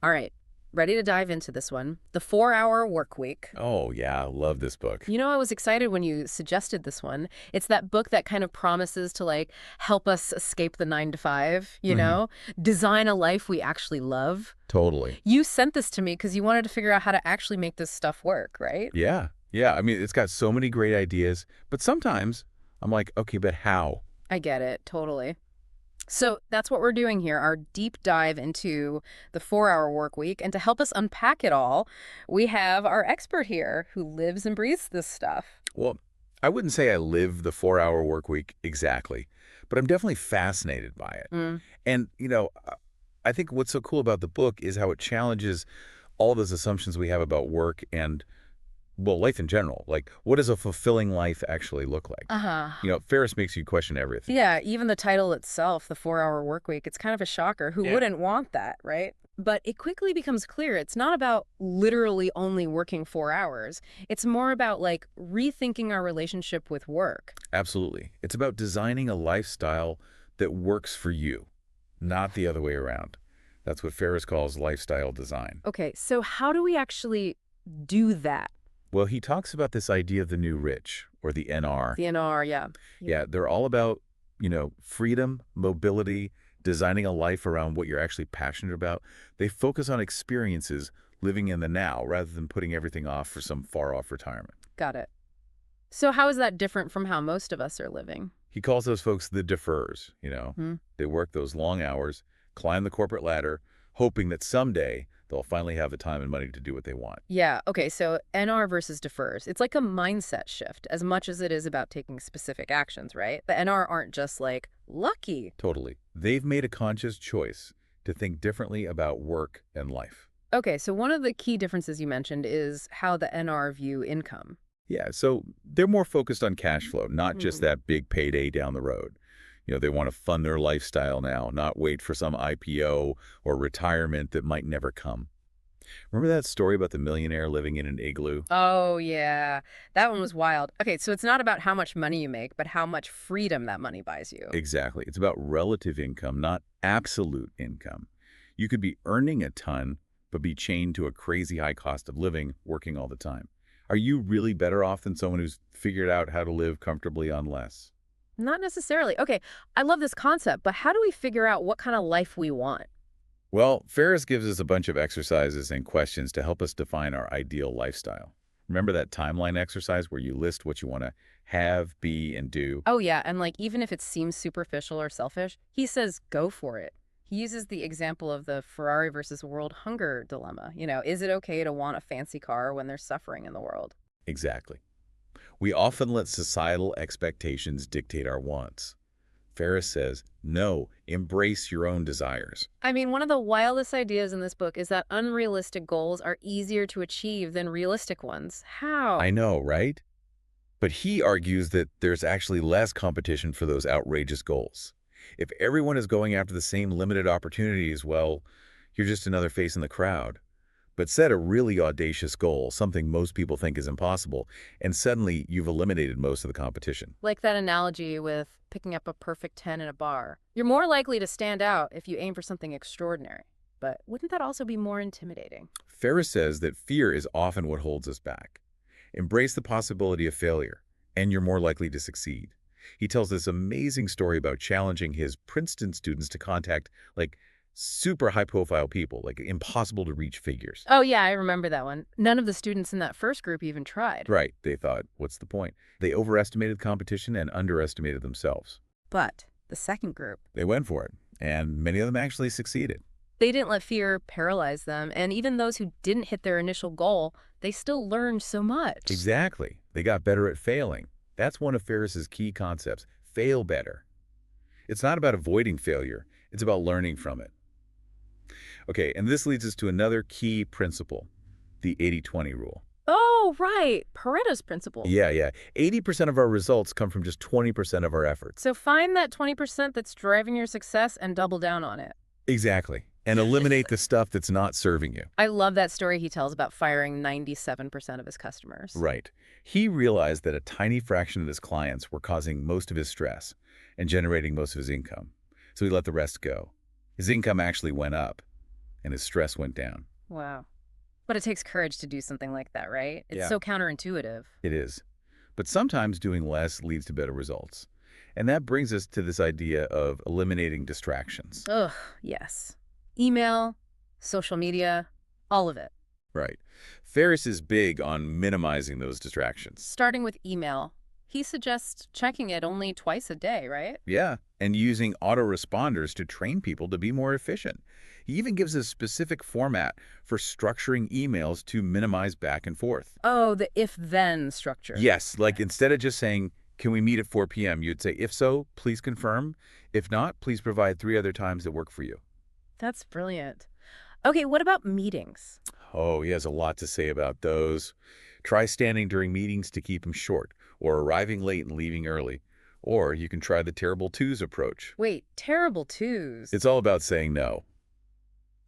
All right, ready to dive into this one. The 4-Hour Workweek. Oh, yeah, love this book. I was excited when you suggested this one. It's that book that kind of promises to help us escape the 9 to 5, Hmm. design a life we actually love. Totally. You sent this to me because you wanted to figure out how to actually make this stuff work, right? Yeah. Yeah. I mean, it's got so many great ideas, but sometimes I'm like, okay, but how? I get it, totally. So that's what we're doing here, our deep dive into the 4-Hour Work Week. And to help us unpack it all, we have our expert here who lives and breathes this stuff. Well, I wouldn't say I live the 4-hour work week exactly, but I'm definitely fascinated by it. Mm, And, I think what's so cool about the book is how it challenges all those assumptions we have about work and, well, life in general. Like, what does a fulfilling life actually look like? uh-huh. Ferriss makes you question everything. Yeah, even the title itself, the 4-Hour Work Week, it's kind of a shocker. Who Yeah. wouldn't want that, right? But it quickly becomes clear it's not about literally only working 4 hours. It's more about rethinking our relationship with work. Absolutely. It's about designing a lifestyle that works for you, not the other way around. That's what Ferriss calls lifestyle design. Okay, so how do we actually do that? Well, he talks about this idea of the new rich, or the NR. The NR, yeah. Yeah, they're all about, freedom, mobility, designing a life around what you're actually passionate about. They focus on experiences, living in the now, rather than putting everything off for some far-off retirement. Got it. So how is that different from how most of us are living? He calls those folks the deferrers. Hmm? They work those long hours, climb the corporate ladder, hoping that someday they'll finally have the time and money to do what they want. Yeah, okay, so NR versus defers. It's like a mindset shift as much as it is about taking specific actions, right? The NR aren't just lucky. Totally. They've made a conscious choice to think differently about work and life. Okay, so one of the key differences you mentioned is how the NR view income. Yeah, so they're more focused on cash flow, not just Hmm. that big payday down the road. They want to fund their lifestyle now, not wait for some IPO or retirement that might never come. Remember that story about the millionaire living in an igloo? Oh, yeah. That one was wild. Okay, so it's not about how much money you make, but how much freedom that money buys you. Exactly. It's about relative income, not absolute income. You could be earning a ton, but be chained to a crazy high cost of living, working all the time. Are you really better off than someone who's figured out how to live comfortably on less? Not necessarily. Okay, I love this concept, but how do we figure out what kind of life we want? Well, Ferriss gives us a bunch of exercises and questions to help us define our ideal lifestyle. Remember that timeline exercise where you list what you want to have, be, and do? Oh, yeah. And even if it seems superficial or selfish, he says go for it. He uses the example of the Ferrari versus world hunger dilemma. Is it okay to want a fancy car when there's suffering in the world? Exactly. We often let societal expectations dictate our wants. Ferriss says, no, embrace your own desires. I mean, one of the wildest ideas in this book is that unrealistic goals are easier to achieve than realistic ones. I How? know, right? But he argues that there's actually less competition for those outrageous goals. If everyone is going after the same limited opportunities, well, you're just another face in the crowd. But set a really audacious goal, something most people think is impossible, and suddenly you've eliminated most of the competition. Like that analogy with picking up a perfect 10 in a bar. You're more likely to stand out if you aim for something extraordinary. But wouldn't that also be more intimidating? Ferriss says that fear is often what holds us back. Embrace the possibility of failure, and you're more likely to succeed. He tells this amazing story about challenging his Princeton students to contact, super high-profile people, impossible-to-reach figures. Oh, yeah, I remember that one. None of the students in that first group even tried. Right, they thought, what's the point? They overestimated competition and underestimated themselves. But the second group, They went for it, and many of them actually succeeded. they didn't let fear paralyze them. And even those who didn't hit their initial goal, they still learned so much. Exactly. They got better at failing. That's one of Ferriss's key concepts. Fail better. It's not about avoiding failure. It's about learning from it. Okay, and this leads us to another key principle, the 80-20 rule. Oh, right. Pareto's principle. Yeah. 80% of our results come from just 20% of our efforts. So find that 20% that's driving your success and double down on it. Exactly. And eliminate the stuff that's not serving you. I love that story he tells about firing 97% of his customers. Right. He realized that a tiny fraction of his clients were causing most of his stress and generating most of his income. So he let the rest go. His income actually went up. and his stress went down. Wow. But it takes courage to do something like that, right? It's Yeah. so counterintuitive. It is. But sometimes doing less leads to better results. And that brings us to this idea of eliminating distractions. Ugh, yes. Email, social media, all of it. Right. Ferriss is big on minimizing those distractions. Starting with email, he suggests checking it only twice a day, right? Yeah, and using autoresponders to train people to be more efficient. He even gives a specific format for structuring emails to minimize back and forth. Oh, the if-then structure. Yes, like instead of just saying, can we meet at 4 p.m., you'd say, if so, please confirm. If not, please provide 3 other times that work for you. That's brilliant. Okay, what about meetings? Oh, he has a lot to say about those. Try standing during meetings to keep them short, or arriving late and leaving early. Or you can try the terrible twos approach. Wait, terrible twos. It's all about saying no.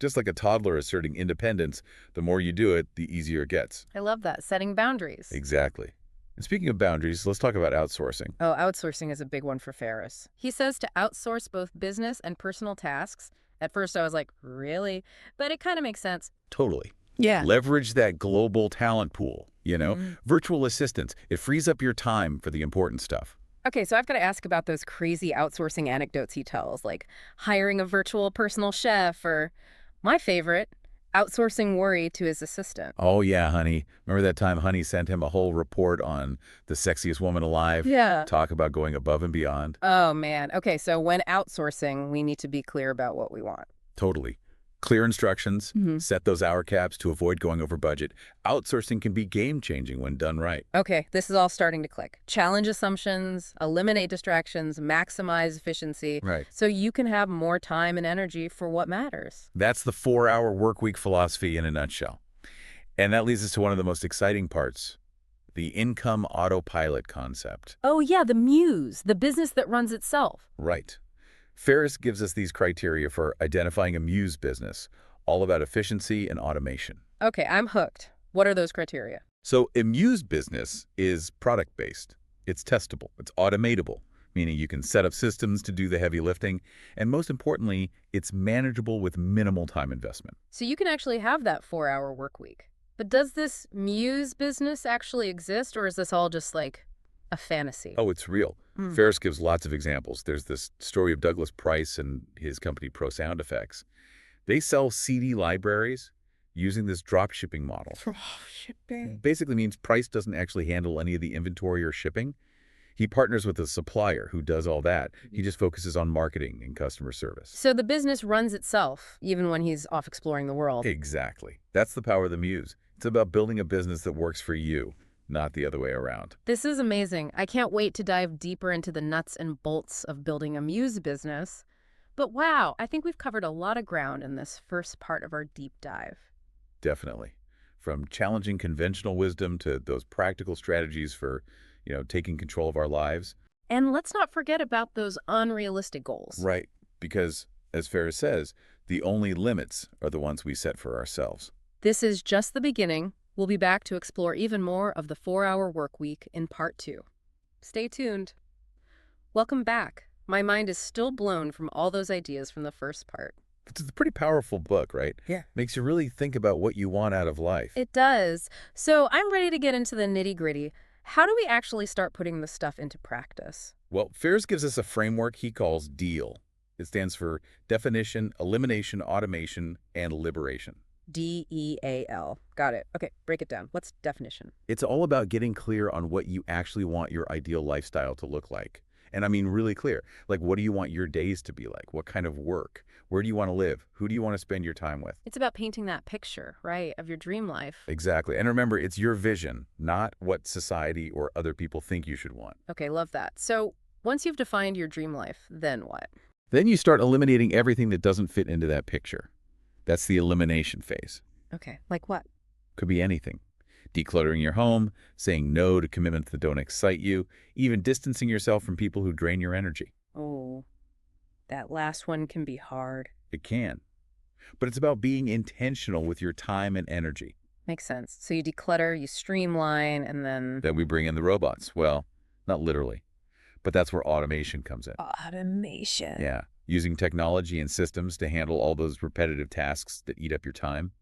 Just like a toddler asserting independence, the more you do it, the easier it gets. I love that, setting boundaries. Exactly. And speaking of boundaries, let's talk about outsourcing. Oh, outsourcing is a big one for Ferriss. He says to outsource both business and personal tasks. At first I was like, really? But it kind of makes sense. Totally. Yeah. Leverage that global talent pool, Mm. Virtual assistants. It frees up your time for the important stuff. Okay, so I've got to ask about those crazy outsourcing anecdotes he tells, like hiring a virtual personal chef or, my favorite, outsourcing worry to his assistant. Oh, yeah, honey. Remember that time honey sent him a whole report on the sexiest woman alive? Yeah. Talk about going above and beyond. Oh, man. Okay, so when outsourcing, we need to be clear about what we want. Totally. Clear instructions, Mhm. set those hour caps to avoid going over budget. Outsourcing can be game-changing when done right. Okay, this is all starting to click. Challenge assumptions, eliminate distractions, maximize efficiency, Right. so you can have more time and energy for what matters. That's the 4-hour workweek philosophy in a nutshell. And that leads us to one of the most exciting parts, the income autopilot concept. Oh, yeah, the muse, the business that runs itself. Right. Ferriss gives us these criteria for identifying a muse business, all about efficiency and automation. Okay, I'm hooked. What are those criteria? So a muse business is product-based. It's testable. It's automatable, meaning you can set up systems to do the heavy lifting. And most importantly, it's manageable with minimal time investment. So you can actually have that 4-hour work week. But does this muse business actually exist, or is this all just like a fantasy? Oh, it's real. Mm. Ferriss gives lots of examples. There's this story of Douglas Price and his company Pro Sound Effects. They sell CD libraries using this drop shipping model. Shipping. Basically means Price doesn't actually handle any of the inventory or shipping. He partners with a supplier who does all that. He just focuses on marketing and customer service. So the business runs itself, even when he's off exploring the world. Exactly. That's the power of the muse. It's about building a business that works for you, not the other way around. This is amazing. I can't wait to dive deeper into the nuts and bolts of building a muse business. But wow, I think we've covered a lot of ground in this first part of our deep dive. Definitely. From challenging conventional wisdom to those practical strategies for, taking control of our lives. And let's not forget about those unrealistic goals. Right. Because, as Ferriss says, the only limits are the ones we set for ourselves. This is just the beginning. We'll be back to explore even more of the 4-hour work week in part 2. Stay tuned. Welcome back. My mind is still blown from all those ideas from the first part. It's a pretty powerful book, right? Yeah. Makes you really think about what you want out of life. It does. So I'm ready to get into the nitty-gritty. How do we actually start putting this stuff into practice? Well, Ferriss gives us a framework he calls DEAL. It stands for Definition, Elimination, Automation, and Liberation. DEAL. Got it. Okay, break it down. What's definition? It's all about getting clear on what you actually want your ideal lifestyle to look like. And I mean really clear. Like, what do you want your days to be like? What kind of work? Where do you want to live? Who do you want to spend your time with? It's about painting that picture, right, of your dream life. Exactly. And remember, it's your vision, not what society or other people think you should want. Okay, love that. So once you've defined your dream life, then what? Then you start eliminating everything that doesn't fit into that picture. That's the elimination phase. Okay, like what? Could be anything. Decluttering your home, saying no to commitments that don't excite you, even distancing yourself from people who drain your energy. Oh, that last one can be hard. It can. But it's about being intentional with your time and energy. Makes sense. So you declutter, you streamline, and then... Then we bring in the robots. Well, not literally. But that's where automation comes in. Automation. Yeah. Using technology and systems to handle all those repetitive tasks that eat up your time.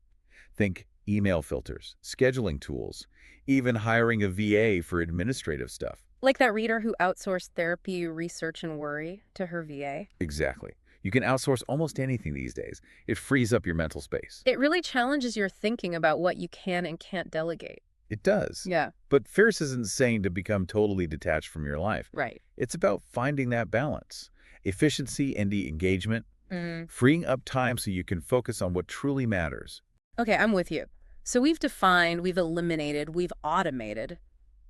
Think email filters, scheduling tools, even hiring a VA for administrative stuff. Like that reader who outsourced therapy, research, and worry to her VA. Exactly. You can outsource almost anything these days. It frees up your mental space. It really challenges your thinking about what you can and can't delegate. It does. Yeah, But Ferriss isn't saying to become totally detached from your life. right. It's about finding that balance. Efficiency and the engagement, Mm. freeing up time so you can focus on what truly matters. Okay, I'm with you. So we've defined, we've eliminated, we've automated.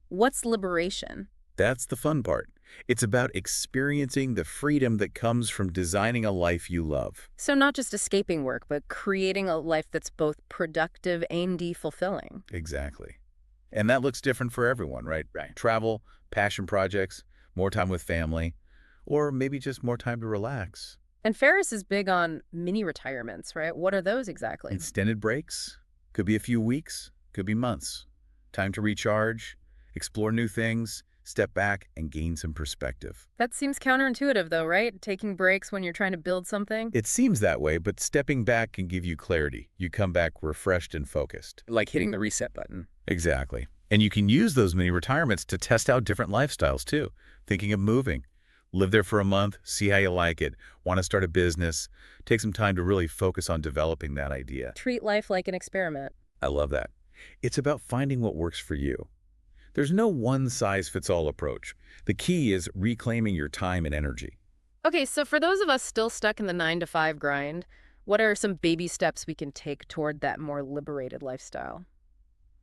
What's liberation? That's the fun part. It's about experiencing the freedom that comes from designing a life you love. So not just escaping work, but creating a life that's both productive and fulfilling. Exactly. And that looks different for everyone, right? Right. Travel, passion projects, more time with family, or maybe just more time to relax. And Ferriss is big on mini retirements, right? What are those exactly? Extended breaks, could be a few weeks, could be months. Time to recharge, explore new things, step back, and gain some perspective. That seems counterintuitive, though, right? Taking breaks when you're trying to build something. It seems that way, but stepping back can give you clarity. You come back refreshed and focused. Like hitting the reset button. Exactly. And you can use those mini retirements to test out different lifestyles too. Thinking of moving. Live there for a month, see how you like it. Want to start a business. Take some time to really focus on developing that idea. Treat life like an experiment. I love that. It's about finding what works for you. There's no one-size-fits-all approach. The key is reclaiming your time and energy. Okay, so for those of us still stuck in the 9 to 5 grind, what are some baby steps we can take toward that more liberated lifestyle?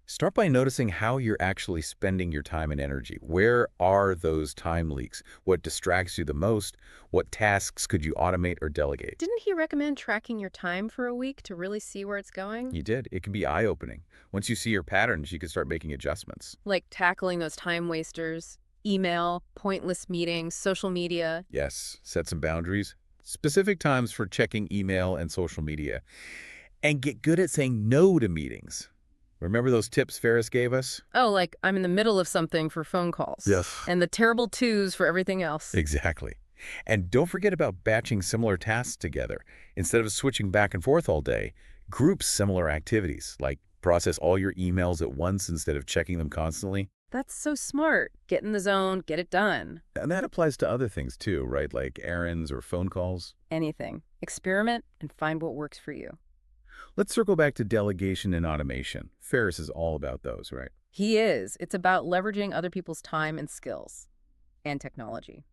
Start by noticing how you're actually spending your time and energy. Where are those time leaks? What distracts you the most? What tasks could you automate or delegate? Didn't he recommend tracking your time for a week to really see where it's going? You did. It can be eye-opening. Once you see your patterns, you can start making adjustments. Like tackling those time wasters, email, pointless meetings, social media. Yes, set some boundaries. Specific times for checking email and social media. And get good at saying no to meetings. Remember those tips Ferriss gave us? Oh, like I'm in the middle of something for phone calls. Yes. And the terrible twos for everything else. Exactly. And don't forget about batching similar tasks together. Instead of switching back and forth all day, group similar activities, like process all your emails at once instead of checking them constantly. That's so smart. Get in the zone, get it done. And that applies to other things too, right? Like errands or phone calls. Anything. Experiment and find what works for you. Let's circle back to delegation and automation. Ferriss is all about those, right? He is. It's about leveraging other people's time and skills and technology.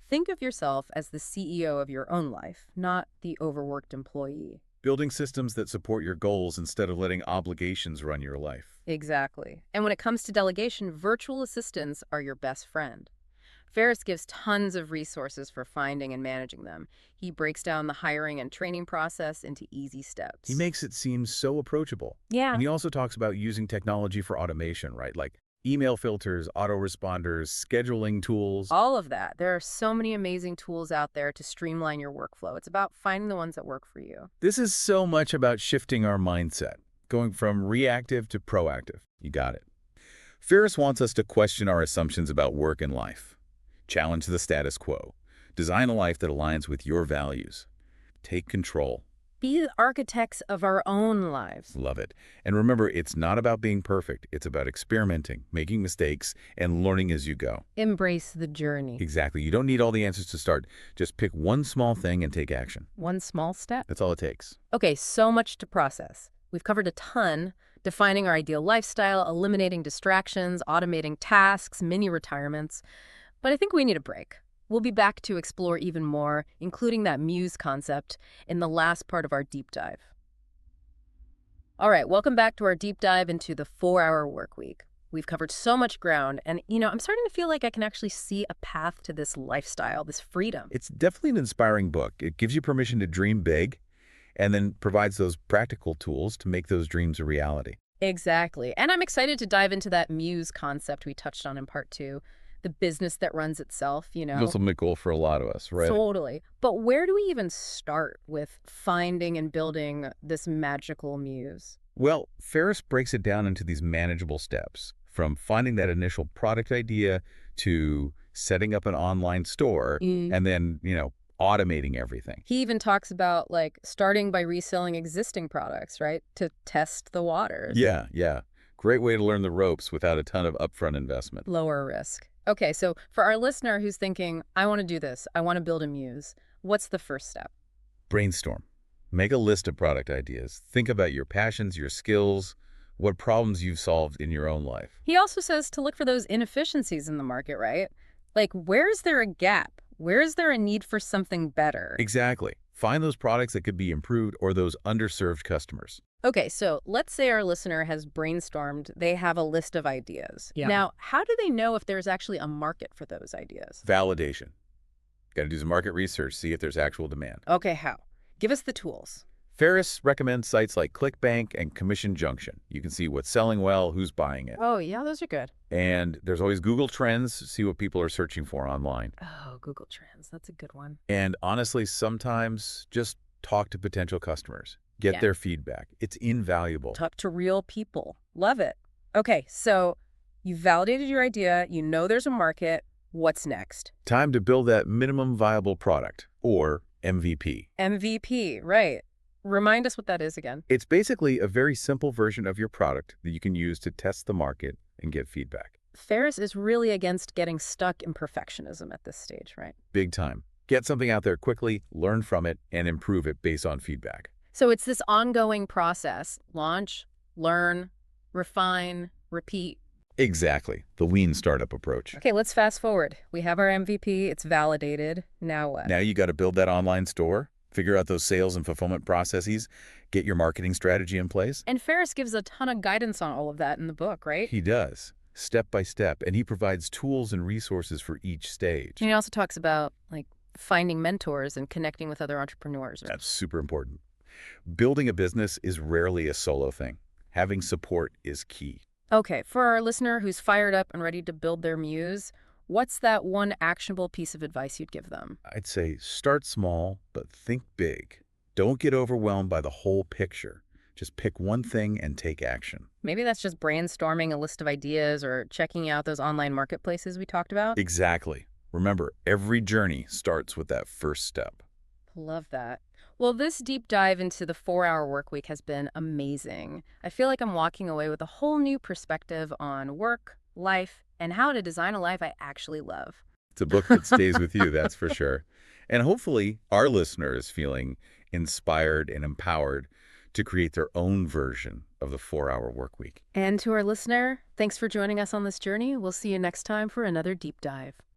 Think of yourself as the CEO of your own life, not the overworked employee. Building systems that support your goals instead of letting obligations run your life. Exactly. And when it comes to delegation, virtual assistants are your best friend. Ferriss gives tons of resources for finding and managing them. He breaks down the hiring and training process into easy steps. He makes it seem so approachable. Yeah. And he also talks about using technology for automation, right? Like email filters, autoresponders, scheduling tools. All of that. There are so many amazing tools out there to streamline your workflow. It's about finding the ones that work for you. This is so much about shifting our mindset, going from reactive to proactive. You got it. Ferriss wants us to question our assumptions about work and life. Challenge the status quo. Design a life that aligns with your values. Take control. Be the architects of our own lives. Love it. And remember, it's not about being perfect. It's about experimenting, making mistakes, and learning as you go. Embrace the journey. Exactly. You don't need all the answers to start. Just pick one small thing and take action. One small step. That's all it takes. Okay, so much to process. We've covered a ton, defining our ideal lifestyle, eliminating distractions, automating tasks, mini retirements. But I think we need a break. We'll be back to explore even more, including that muse concept, in the last part of our deep dive. All right, welcome back to our deep dive into the 4-hour work week. We've covered so much ground, and, I'm starting to feel like I can actually see a path to this lifestyle, this freedom. It's definitely an inspiring book. It gives you permission to dream big and then provides those practical tools to make those dreams a reality. Exactly. And I'm excited to dive into that muse concept we touched on in part 2. The business that runs itself, That's a big goal for a lot of us, right? Totally. But where do we even start with finding and building this magical muse? Well, Ferriss breaks it down into these manageable steps, from finding that initial product idea to setting up an online store and then, automating everything. He even talks about like starting by reselling existing products, right? To test the waters. Yeah, yeah. Great way to learn the ropes without a ton of upfront investment. Lower risk. Okay, so for our listener who's thinking, I want to do this, I want to build a muse, what's the first step? Brainstorm. Make a list of product ideas. Think about your passions, your skills, what problems you've solved in your own life. He also says to look for those inefficiencies in the market, right? Like, where is there a gap? Where is there a need for something better? Exactly. Find those products that could be improved or those underserved customers. Okay, so let's say our listener has brainstormed, they have a list of ideas. Yeah. Now, how do they know if there's actually a market for those ideas? Validation. Got to do some market research, see if there's actual demand. Okay, how? Give us the tools. Ferriss recommends sites like ClickBank and Commission Junction. You can see what's selling well, who's buying it. Oh, yeah, those are good. And there's always Google Trends, see what people are searching for online. Oh, Google Trends, that's a good one. And honestly, sometimes just talk to potential customers. Get Yeah. their feedback. It's invaluable. Talk to real people. Love it. Okay, so you validated your idea, you know there's a market. What's next? Time to build that minimum viable product, or MVP. MVP, right. Remind us what that is again. It's basically a very simple version of your product that you can use to test the market and get feedback. Ferriss is really against getting stuck in perfectionism at this stage, right? Big time. Get something out there quickly, learn from it, and improve it based on feedback. So it's this ongoing process. Launch, learn, refine, repeat. Exactly. The lean startup approach. Okay, let's fast forward. We have our MVP. It's validated. Now what? Now you got to build that online store, figure out those sales and fulfillment processes, get your marketing strategy in place. And Ferriss gives a ton of guidance on all of that in the book, right? He does, step by step, and he provides tools and resources for each stage. And he also talks about like finding mentors and connecting with other entrepreneurs. That's super important. Building a business is rarely a solo thing. Having support is key. Okay, for our listener who's fired up and ready to build their muse, what's that one actionable piece of advice you'd give them? I'd say start small, but think big. Don't get overwhelmed by the whole picture. Just pick one thing and take action. Maybe that's just brainstorming a list of ideas or checking out those online marketplaces we talked about. Exactly. Remember, every journey starts with that first step. Love that. Well, this deep dive into the 4-hour workweek has been amazing. I feel like I'm walking away with a whole new perspective on work, life, and how to design a life I actually love. It's a book that stays with you, that's for sure. And hopefully our listener is feeling inspired and empowered to create their own version of the 4-hour workweek. And to our listener, thanks for joining us on this journey. We'll see you next time for another deep dive.